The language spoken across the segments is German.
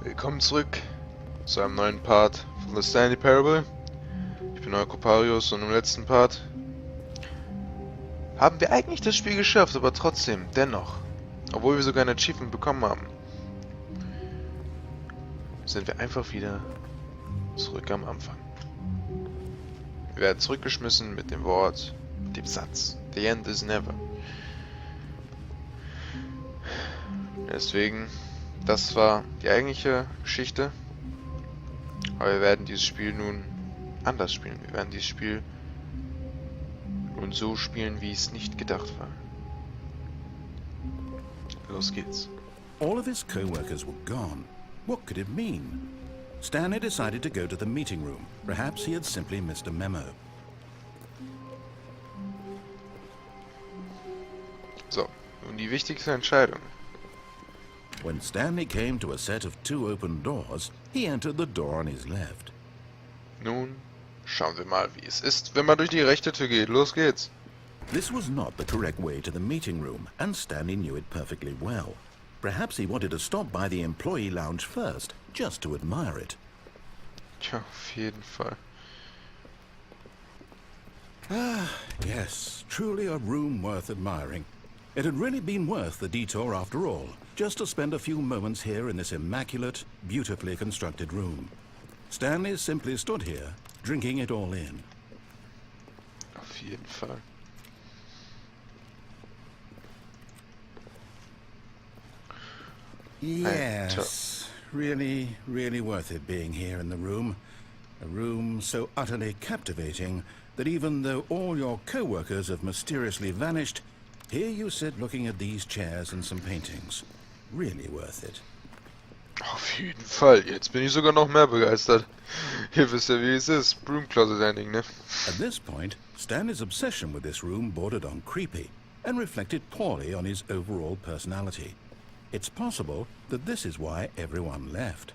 Willkommen zurück zu einem neuen Part von der Stanley Parable. Ich bin euer Koparius und im letzten Part haben wir eigentlich das Spiel geschafft, aber trotzdem, dennoch, obwohl wir sogar ein Achievement bekommen haben, sind wir einfach wieder zurück am Anfang. Wir werden zurückgeschmissen mit dem Wort, mit dem Satz, The end is never. Deswegen, das war die eigentliche Geschichte, aber wir werden dieses Spiel nun anders spielen. Wir werden dieses Spiel nun so spielen, wie es nicht gedacht war. Los geht's. All of his co-workers were gone. What could it mean? Stanley decided to go to the meeting room. Perhaps he had simply missed a memo. So, nun die wichtigste Entscheidung. When Stanley came to a set of 2 open doors, he entered the door on his left. Nun schauen wir mal, wie es ist, wenn man durch die rechte Tür geht. Los geht's. This was not the correct way to the meeting room, and Stanley knew it perfectly well. Perhaps he wanted to stop by the employee lounge first, just to admire it. Tja, auf jeden Fall. Ah, yes, truly a room worth admiring. It had really been worth the detour after all, just to spend a few moments here in this immaculate, beautifully constructed room. Stanley simply stood here, drinking it all in. Auf jeden Fall. Yes, really worth it being here in the room. A room so utterly captivating that even though all your co-workers have mysteriously vanished, here you sit looking at these chairs and some paintings. Really worth it. Auf jeden Fall. Jetzt bin ich sogar noch mehr begeistert. Ihr wisst ja, wie es ist. Broom Closet Ending, ne? At this point, Stanley's obsession with this room bordered on creepy and reflected poorly on his overall personality. It's possible that this is why everyone left.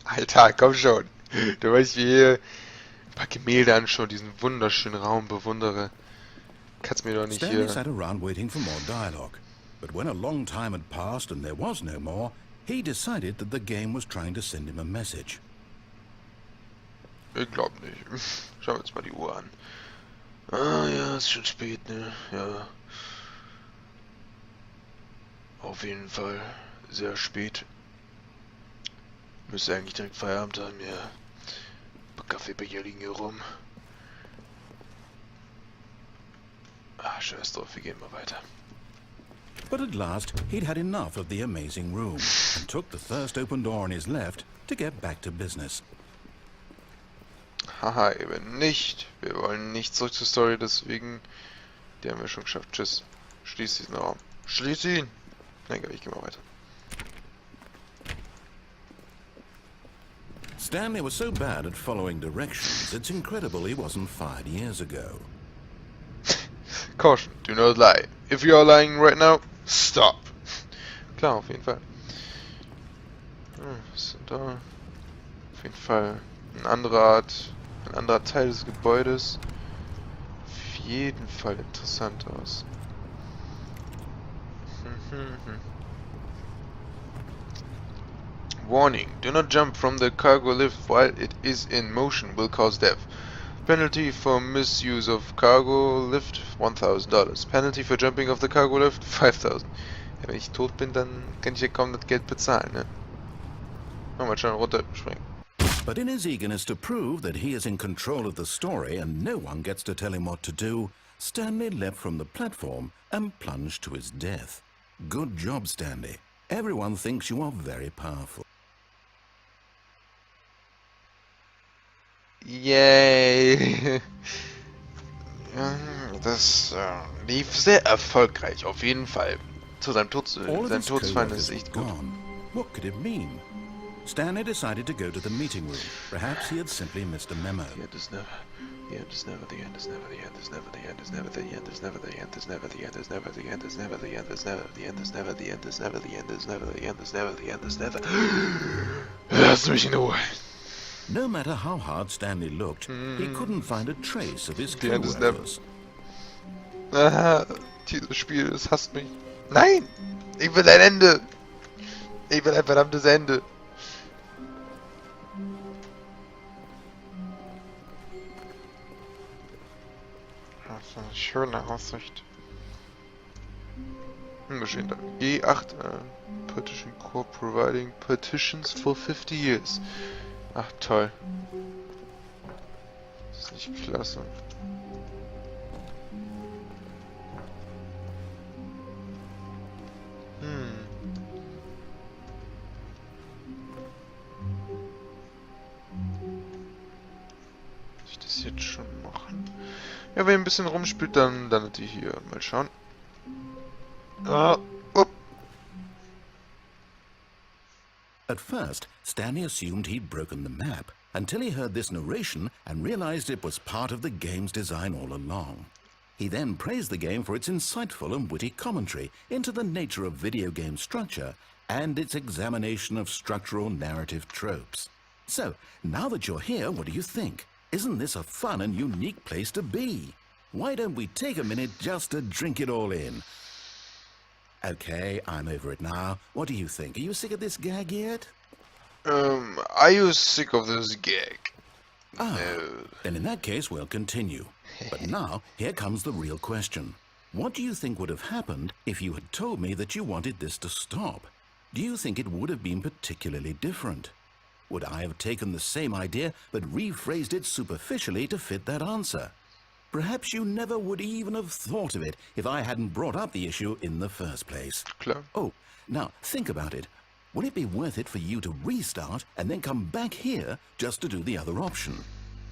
Alter, komm schon. Du weißt, wie ich hier ein paar Gemälde anschaue, diesen wunderschönen Raum bewundere. Kannst mir doch nicht Stanley hier... sat around waiting for more dialogue. But when a long time had passed and there was no more, he decided that the game was trying to send him a message. Ich glaub nicht. Schauen wir uns mal die Uhr an. Ah ja, ist schon spät, ne? Ja. Auf jeden Fall sehr spät. Müsste eigentlich direkt Feierabend haben, ja. Ein paar Kaffeebecher liegen hier rum. Ah, scheiß drauf, wir gehen mal weiter. But at last, he'd had enough of the amazing room and took the first open door on his left to get back to business. Haha, eben nicht. Wir wollen nicht zurück zur Story, deswegen... Die haben wir schon geschafft. Tschüss. Schließ diesen Raum. Schließ ihn! Nein, ich geh mal weiter. Stanley was so bad at following directions, it's incredible he wasn't fired years ago. Caution, do not lie. If you are lying right now, stop. Klar, auf jeden Fall. Was ist denn da? Auf jeden Fall eine andere Art, ein anderer Teil des Gebäudes. Auf jeden Fall interessant aus. Warning, do not jump from the cargo lift while it is in motion, will cause death. Penalty for misuse of cargo lift, $1,000. Penalty for jumping off the cargo lift, $5,000. Ja, wenn ich tot bin, dann kann ich ja kaum das Geld bezahlen, ne? Mal schnell runterspringen. But in his eagerness to prove that he is in control of the story and no one gets to tell him what to do, Stanley leapt from the platform and plunged to his death. Good job, Stanley. Everyone thinks you are very powerful. Yay! Das lief sehr erfolgreich, auf jeden Fall. Zu seinem Todesfallen ist echt gut. What could it mean? Stanley decided to go to the meeting room. Perhaps he had simply missed a memo. The end is never. The end is never. The end is never. The end is never. The end is never. The end is never. The end is never. The end is never. The end is never. The end is never. The end is never. The end is never. The end is never. The end is never. The end is never. Lass mich in Ruhe. No matter how hard Stanley looked, he couldn't find a trace of his The end is never. co-workers. Ah, dieses Spiel, das hasst mich. Nein! Ich will ein Ende! Ich will ein verdammtes Ende! So eine schöne Aussicht. Was steht da? G8, Petition Corps providing petitions for 50 years. Ach toll. Das ist nicht klasse. Muss ich das jetzt schon machen? Ja, wenn ihr ein bisschen rumspielt, dann landet ihr hier. Mal schauen. At first, Stanley assumed he'd broken the map until he heard this narration and realized it was part of the game's design all along. He then praised the game for its insightful and witty commentary into the nature of video game structure and its examination of structural narrative tropes. So, now that you're here, what do you think? Isn't this a fun and unique place to be? Why don't we take a minute just to drink it all in? Okay, I'm over it now. What do you think? Are you sick of this gag yet? Are you sick of this gag? No. Then in that case, we'll continue. But now, here comes the real question. What do you think would have happened if you had told me that you wanted this to stop? Do you think it would have been particularly different? Would I have taken the same idea but rephrased it superficially to fit that answer? Perhaps you never would even have thought of it if I hadn't brought up the issue in the first place. Klar. Oh, now think about it. Would it be worth it for you to restart and then come back here just to do the other option?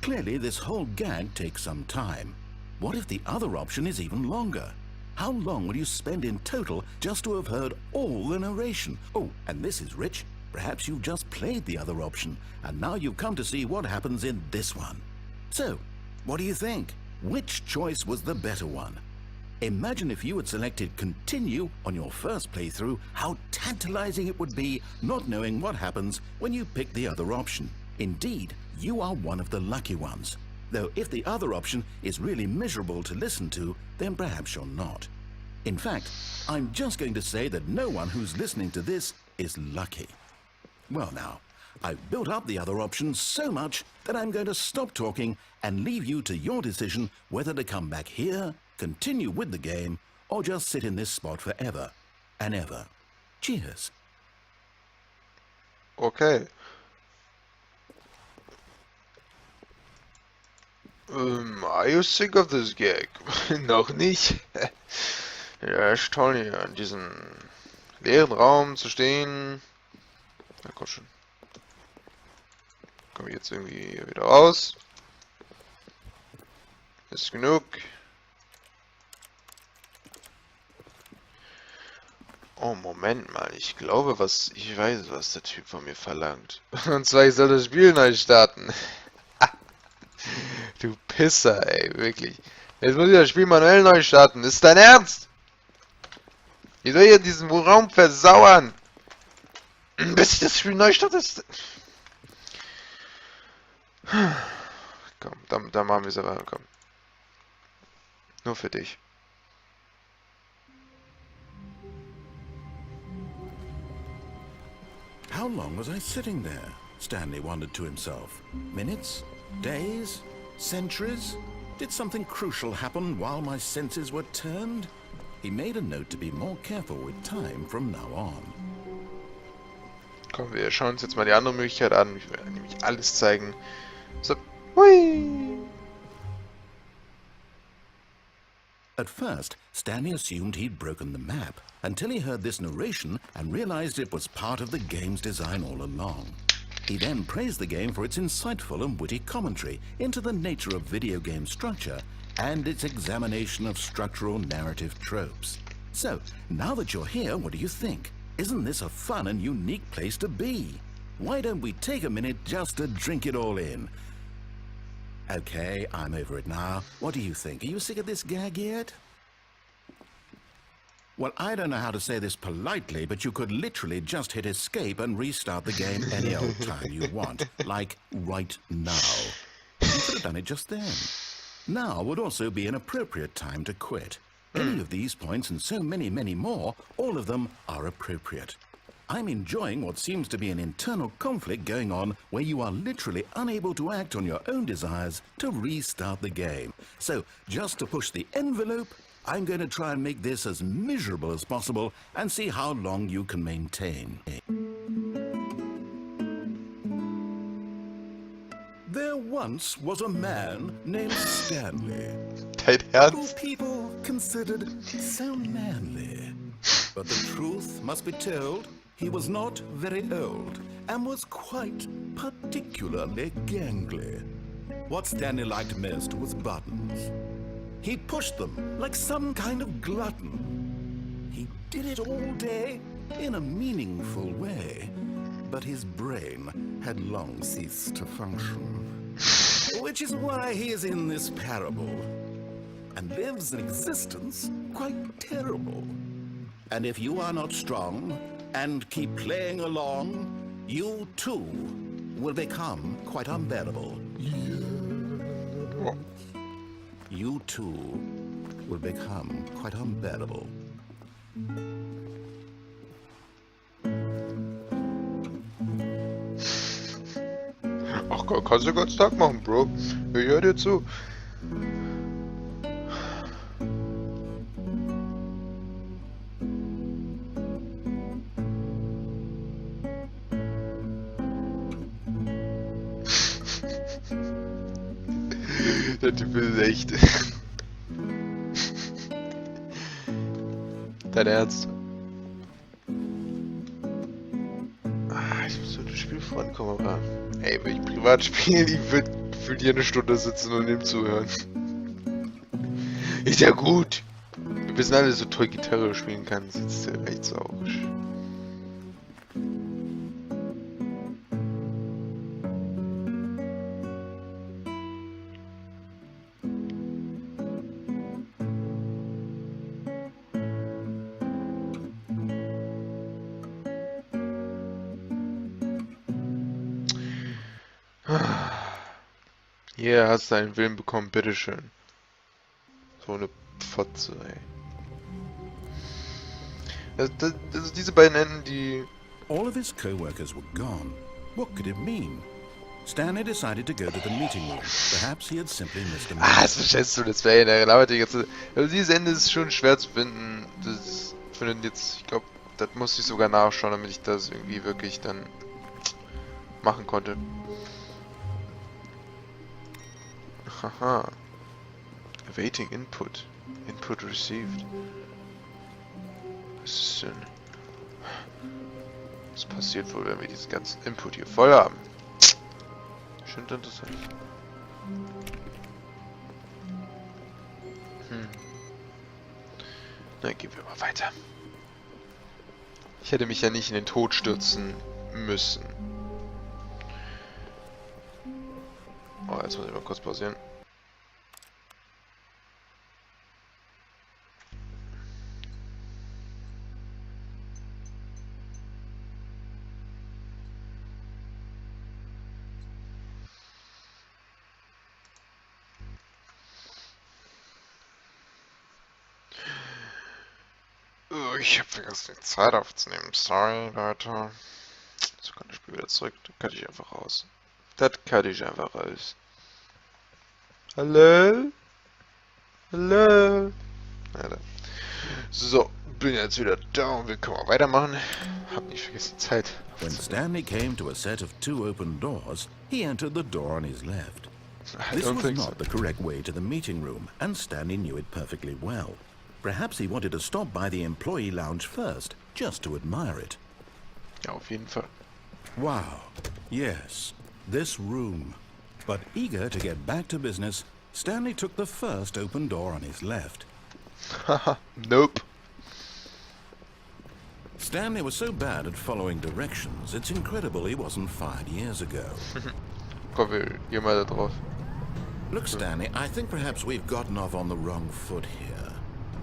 Clearly, this whole gag takes some time. What if the other option is even longer? How long will you spend in total just to have heard all the narration? Oh, and this is rich. Perhaps you've just played the other option, and now you've come to see what happens in this one. So, what do you think? Which choice was the better one? Imagine if you had selected continue on your first playthrough, how tantalizing it would be not knowing what happens when you pick the other option. Indeed, you are one of the lucky ones. Though if the other option is really miserable to listen to, then perhaps you're not. In fact, I'm just going to say that no one who's listening to this is lucky. Well now, I've built up the other options so much that I'm going to stop talking and leave you to your decision whether to come back here, continue with the game, or just sit in this spot forever and ever. Cheers. Okay. Are you sick of this gag? Noch nicht? Ja, ist toll hier in diesem leeren Raum zu stehen. Na komm schon. Komme ich jetzt irgendwie hier wieder raus? Ist genug. Oh, Moment mal. Ich glaube, ich weiß, was der Typ von mir verlangt. Und zwar, ich soll das Spiel neu starten. Du Pisser, ey, wirklich. Jetzt muss ich das Spiel manuell neu starten. Ist dein Ernst? Ich soll hier diesen Raum versauern. Bis ich das Spiel neu starte. Komm, dann machen wir es aber. Komm. Nur für dich. How long was I sitting there? Stanley wondered to himself. Minutes? Days? Centuries? Did something crucial happen while my senses were turned? He made a note to be more careful with time from now on. Komm, wir schauen uns jetzt mal die andere Möglichkeit an. Ich werde nämlich alles zeigen. So, hui! At first, Stanley assumed he'd broken the map until he heard this narration and realized it was part of the game's design all along. He then praised the game for its insightful and witty commentary into the nature of video game structure and its examination of structural narrative tropes. So, now that you're here, what do you think? Isn't this a fun and unique place to be? Why don't we take a minute just to drink it all in? Okay, I'm over it now. What do you think? Are you sick of this gag yet? Well, I don't know how to say this politely, but you could literally just hit escape and restart the game any old time you want, like right now. You could have done it just then. Now would also be an appropriate time to quit. Any of these points and so many, many more, all of them are appropriate. I'm enjoying what seems to be an internal conflict going on where you are literally unable to act on your own desires to restart the game. So, just to push the envelope, I'm going to try and make this as miserable as possible and see how long you can maintain. There once was a man named Stanley, Dein who Ernst? people considered so manly. But the truth must be told, he was not very old and was quite particularly gangly. What Stanley liked most was buttons. He pushed them like some kind of glutton. He did it all day in a meaningful way, but his brain had long ceased to function. Which is why he is in this parable and lives an existence quite terrible. And if you are not strong and keep playing along, you too will become quite unbearable. You too will become quite unbearable. Ach Gott, kannst du ganz Tag machen, Bro. Ich höre dir zu. Der Typ ist echt. Dein Ernst? Ich muss mit dem Spiel vorankommen, aber. Ey, wenn ich privat spiele, ich würde gefühlt hier eine Stunde sitzen und ihm zuhören. Ist ja gut. Wir wissen alle, so toll Gitarre spielen kann. Das ist ja recht saurisch. Hier hast du deinen Willen bekommen, bitteschön. So eine Pfotze, ey. Also diese beiden Enden, die... All of his co-workers were gone. What could it mean? Stanley decided to go to the meeting room. Perhaps he had simply missed a meeting. Das verstehst du, das wäre in der labert die ganze... Also dieses Ende ist schon schwer zu finden. Das findet jetzt... Ich glaube, das musste ich sogar nachschauen, damit ich das irgendwie wirklich dann machen konnte. Haha. Awaiting input. Input received. Was ist denn? Was passiert wohl, wenn wir diesen ganzen Input hier voll haben? Schön interessant. Dann gehen wir mal weiter. Ich hätte mich ja nicht in den Tod stürzen müssen. Oh, jetzt muss ich mal kurz pausieren. Ich habe vergessen, die Zeit aufzunehmen. Sorry, Leute. So kann das Spiel wieder zurück. Dann cut ich einfach raus. Das cut ich einfach raus. Hallo? Hallo? Ja, so, bin jetzt wieder da und wir können mal weitermachen. Hab nicht vergessen, die Zeit. When Stanley came to a set of 2 open doors, he entered the door on his left. This was not the correct way to the meeting room, and Stanley knew it perfectly well. Perhaps he wanted to stop by the employee lounge first, just to admire it. Ja, auf jeden Fall. Wow, yes, this room. But eager to get back to business, Stanley took the first open door on his left. Haha, nope. Stanley was so bad at following directions, it's incredible he wasn't fired years ago. Komm, wir gehen mal da drauf. Look, Stanley, I think perhaps we've gotten off on the wrong foot here.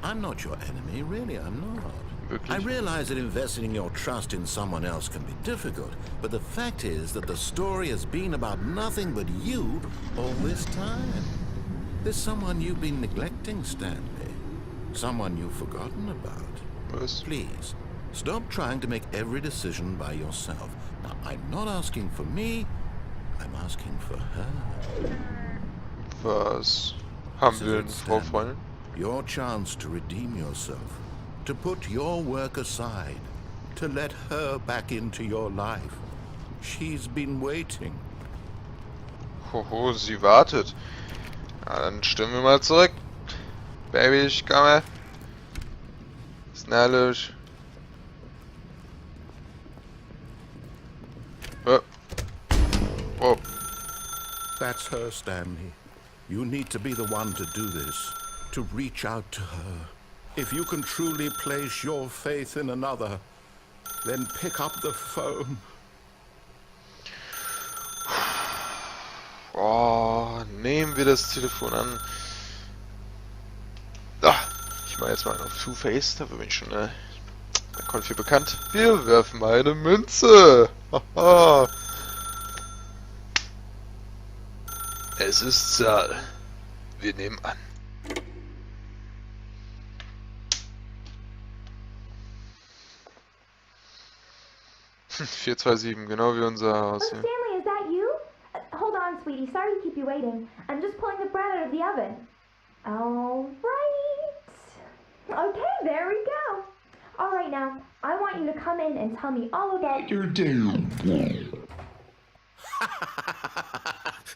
I'm not your enemy, really, I'm not. Wirklich? I realize that investing your trust in someone else can be difficult, but the fact is that the story has been about nothing but you all this time. There's someone you've been neglecting, Stanley. Someone you've forgotten about. Was? Please, Stop trying to make every decision by yourself. Now, I'm not asking for me, I'm asking for her. Was haben This wir is denn, it, Frau Stanley. Freundin? Your chance to redeem yourself, to put your work aside, to let her back into your life. She's been waiting. Hoho, sie wartet. Na, dann stimmen wir mal zurück. Baby, ich komme. Stanley. Oh. Oh. That's her, Stanley. You need to be the one to do this, to reach out to her. If you can truly place your faith in another, then pick up the phone. Oh, nehmen wir das Telefon an. Ah, ich mache jetzt mal auf Two-Face, dafür bin ich schon bei Konfi bekannt. Wir werfen mal eine Münze. Haha. Es ist Zahl. Wir nehmen an. Hm, 427, genau wie unser Haus Oh, hier. Stanley, is that you? Hold on, sweetie. Sorry to keep you waiting. I'm just pulling the bread out of the oven. All right. Okay, there we go. All right, now, I want you to come in and tell me all about your day.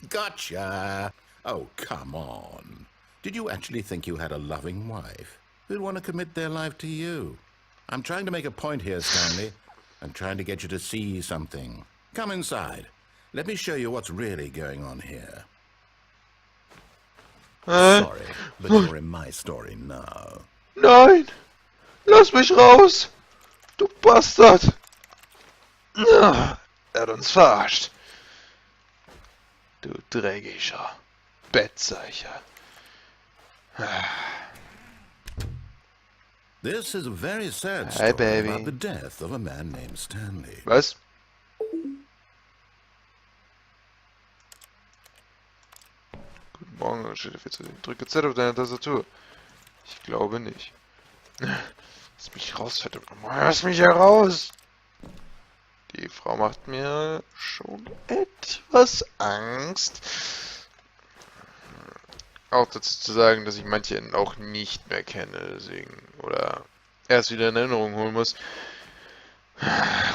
Gotcha! Oh, come on. Did you actually think you had a loving wife who'd want to commit their life to you? I'm trying to make a point here, Stanley. I'm trying to get you to see something. Come inside. Let me show you what's really going on here. Sorry, but you're in my story now. Nein! Lass mich raus! Du Bastard! Er hat uns verarscht. Du dreckiger Bettzeicher. This is a very sad Hi, story baby. about the death of a man named Stanley. Was? Guten Morgen, steht auf jetzt. Drücke Z auf deine Tastatur. Ich glaube nicht. Lass mich raus, verdammt nochmal. Lass mich hier raus! Die Frau macht mir schon etwas Angst. Auch dazu zu sagen, dass ich manche auch nicht mehr kenne, deswegen. Oder erst wieder in Erinnerung holen muss.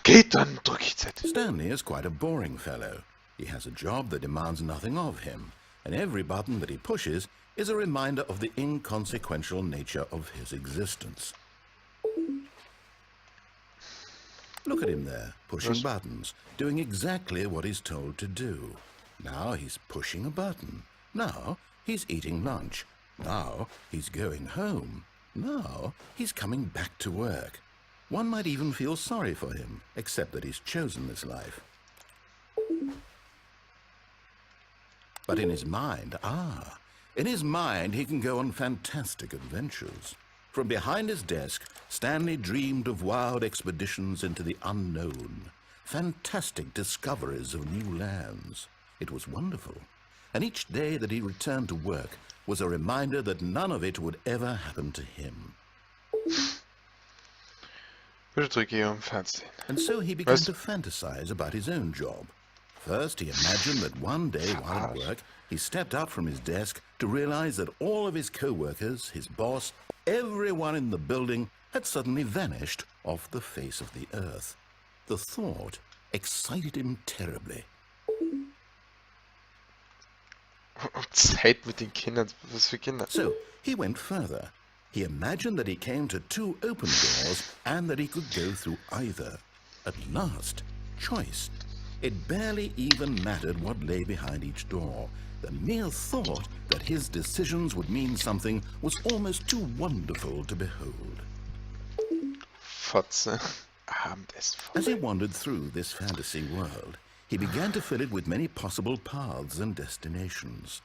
Geht, dann drücke ich Z. Stanley is quite a boring fellow. He has a job that demands nothing of him, and every button that he pushes is a reminder of the inconsequential nature of his existence. Look at him there, pushing buttons, doing exactly what he's told to do. Now he's pushing a button. Now he's eating lunch. Now he's going home. Now he's coming back to work. One might even feel sorry for him, except that he's chosen this life. But in his mind, in his mind he can go on fantastic adventures. From behind his desk, Stanley dreamed of wild expeditions into the unknown, fantastic discoveries of new lands. It was wonderful, and each day that he returned to work was a reminder that none of it would ever happen to him. Bitte drücke hier im Fernsehen. And so he began to fantasize about his own job. First, he imagined that one day while at work, he stepped up from his desk to realize that all of his co-workers, his boss, everyone in the building had suddenly vanished off the face of the earth. The thought excited him terribly. Zeit mit den Kindern. Was für Kinder? So he went further. He imagined that he came to two open doors and that he could go through either. At last, choice. It barely even mattered what lay behind each door. The mere thought that his decisions would mean something was almost too wonderful to behold. Fotze. Abendessen As he vorbei. wandered through this fantasy world, he began to fill it with many possible paths and destinations.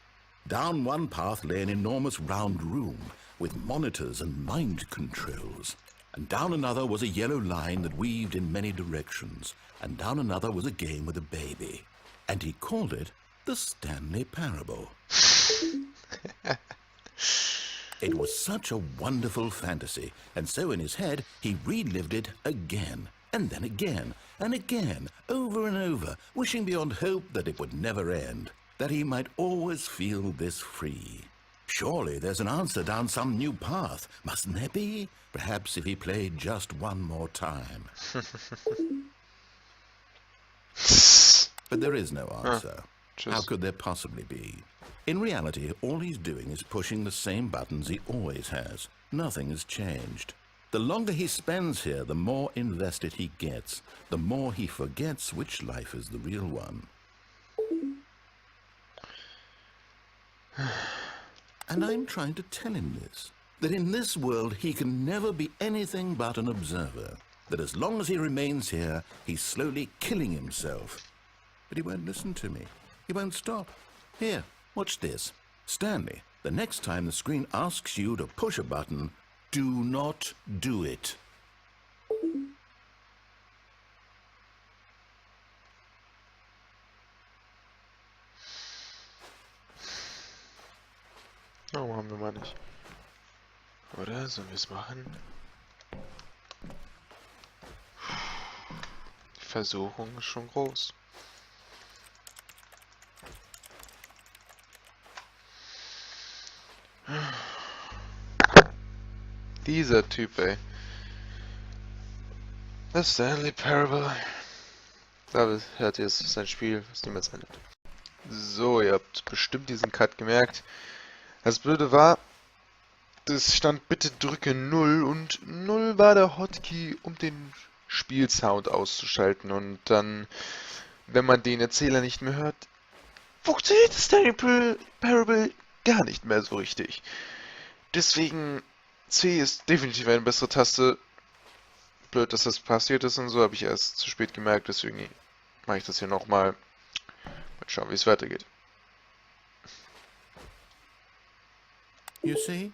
Down one path lay an enormous round room with monitors and mind controls. And down another was a yellow line that weaved in many directions. And down another was a game with a baby. And he called it the Stanley Parable. It was such a wonderful fantasy, and so in his head he relived it again, and then again, and again, over and over, wishing beyond hope that it would never end, that he might always feel this free. Surely there's an answer down some new path, mustn't there be? Perhaps if he played just one more time. But there is no answer. How could there possibly be? In reality, all he's doing is pushing the same buttons he always has. Nothing has changed. The longer he spends here, the more invested he gets, the more he forgets which life is the real one. And I'm trying to tell him this, that in this world he can never be anything but an observer, that as long as he remains here, he's slowly killing himself. But he won't listen to me. He won't stop. Here, watch this. Stanley, the next time the screen asks you to push a button, do not do it. Oh, machen wir mal nicht. Oder? Sollen wir es machen? Die Versuchung ist schon groß. Dieser Typ, ey. The Stanley Parable. Da hört ihr es, sein Spiel, was niemals endet. So, ihr habt bestimmt diesen Cut gemerkt. Das Blöde war, es stand bitte drücke 0 und 0 war der Hotkey, um den Spielsound auszuschalten. Und dann, wenn man den Erzähler nicht mehr hört, funktioniert das Stanley Parable gar nicht mehr so richtig. Deswegen, C ist definitiv eine bessere Taste. Blöd, dass das passiert ist und so, habe ich erst zu spät gemerkt, deswegen mache ich das hier nochmal. Mal schauen, wie es weitergeht. You see?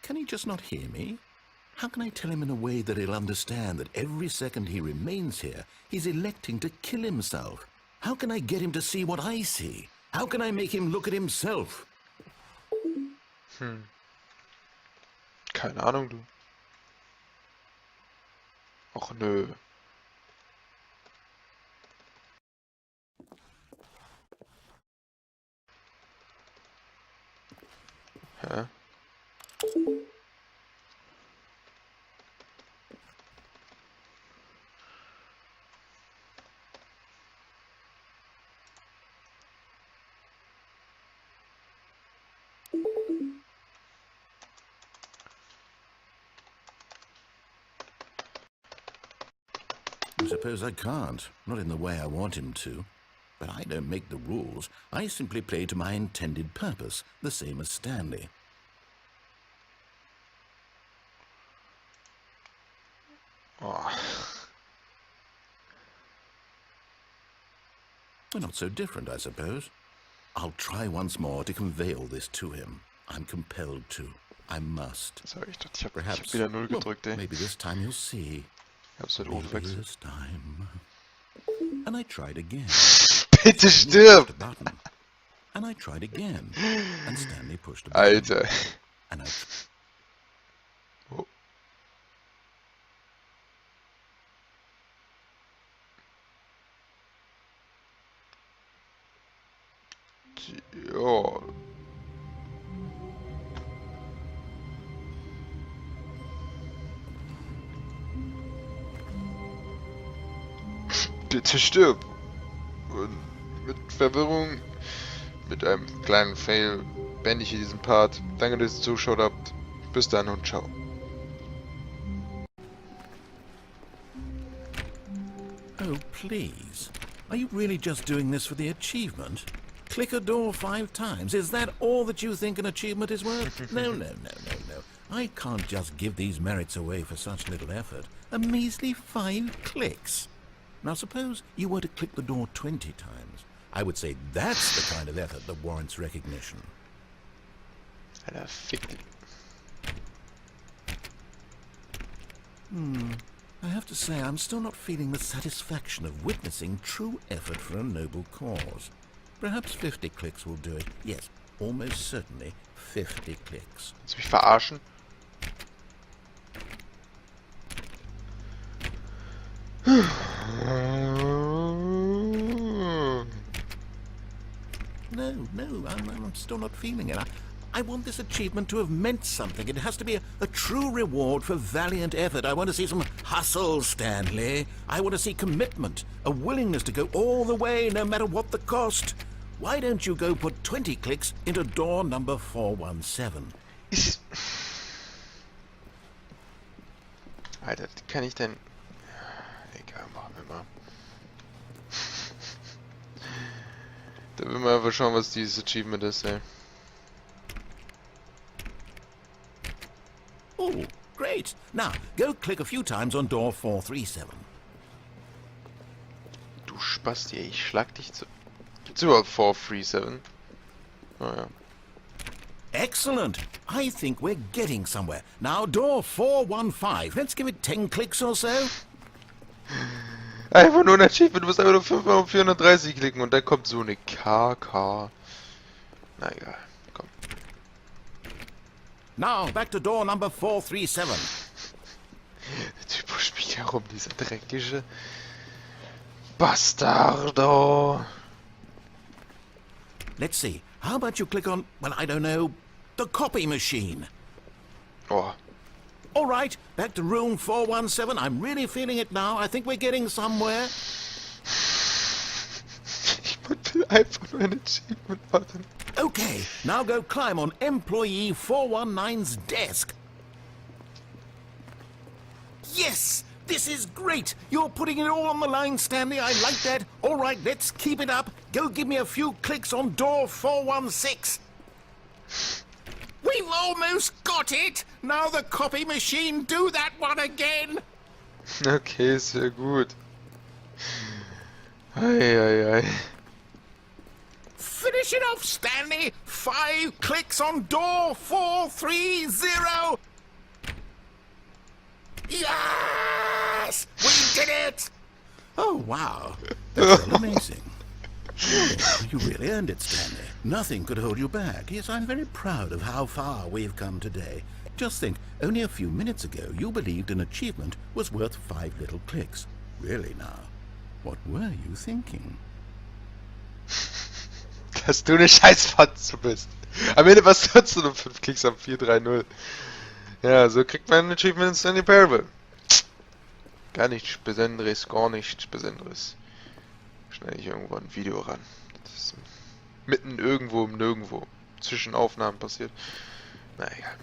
Can he just not hear me? How can I tell him in a way that he'll understand that every second he remains here, he's electing to kill himself? How can I get him to see what I see? How can I make him look at himself? Keine Ahnung, du. Och nö. Hä? I suppose I can't, not in the way I want him to. But I don't make the rules. I simply play to my intended purpose, the same as Stanley. Oh. We're not so different, I suppose. I'll try once more to convey all this to him. I'm compelled to. I must. Sorry, ich dachte, ich hab Perhaps, wieder 0 gedrückt, ey. maybe this time you'll see. Ich hab's halt Maybe hochgewechselt. this time. And I tried again. Bitte stirb! Pushed a button. And I tried again. And Stanley pushed a button. Alter. And I... Oh. Ja. Bitte stirb! Und mit Verwirrung, mit einem kleinen Fail, beende ich hier diesen Part. Danke, dass ihr zugeschaut habt. Bis dann und ciao. Oh, please. Are you really just doing this for the achievement? Click a door 5 times. Is that all that you think an achievement is worth? No, no, no, no, no. I can't just give these merits away for such little effort. A measly 5 clicks. Now suppose you were to click the door 20 times. I would say that's the kind of effort that warrants recognition. Alter, fick dich. I have to say I'm still not feeling the satisfaction of witnessing true effort for a noble cause. Perhaps 50 clicks will do it. Yes, almost certainly 50 clicks. Willst du mich verarschen? No, I'm still not feeling it. I want this achievement to have meant something. It has to be a true reward for valiant effort. I want to see some hustle, Stanley. I want to see commitment, a willingness to go all the way, no matter what the cost. Why don't you go put 20 clicks into door number 417? Alter, kann ich denn... Egal, machen wir mal. Da will man einfach schauen, was dieses Achievement ist, ey. Oh, great. Now, go click a few times on door 437. Du Spasti, ey, ich schlag dich zu... Gibt's überhaupt 437? Oh ja. Excellent. I think we're getting somewhere. Now, door 415. Let's give it 10 clicks or so. Einfach nur ein Achievement, du musst einfach nur 5 mal um 430 klicken und dann kommt so eine KK. Na egal, komm. Now, back to door number 437. Der Typ pusht mich herum, dieser dreckige Bastardo. Let's see. How about you click on, well, I don't know, the copy machine? Oh. All right, back to room 417. I'm really feeling it now. I think we're getting somewhere. Ich will einfach nur ein Achievement machen. Okay, now go climb on employee 419's desk. Yes! This is great! You're putting it all on the line, Stanley. I like that. All right, let's keep it up. Go give me a few clicks on door 416. We've almost got it! Now the copy machine, do that one again! Okay, sehr gut. Ei. Finish it off, Stanley! 5 clicks on door 430! Yes! We did it! Oh, wow. That's really amazing. Oh, you really earned it, Stanley. Nothing could hold you back. Yes, I'm very proud of how far we've come today. Just think, only a few minutes ago you believed an achievement was worth 5 little clicks. Really now, what were you thinking? Dass du eine Scheißfotze bist. Am Ende was trotzdem nur 5 Klicks am 430. Ja, so kriegt man ein Achievement in Stanley Parable. Gar nichts Besonderes, gar nichts Besonderes. Schneide ich irgendwo ein Video ran. Das ist mitten irgendwo im Nirgendwo. Zwischen Aufnahmen passiert. Na egal.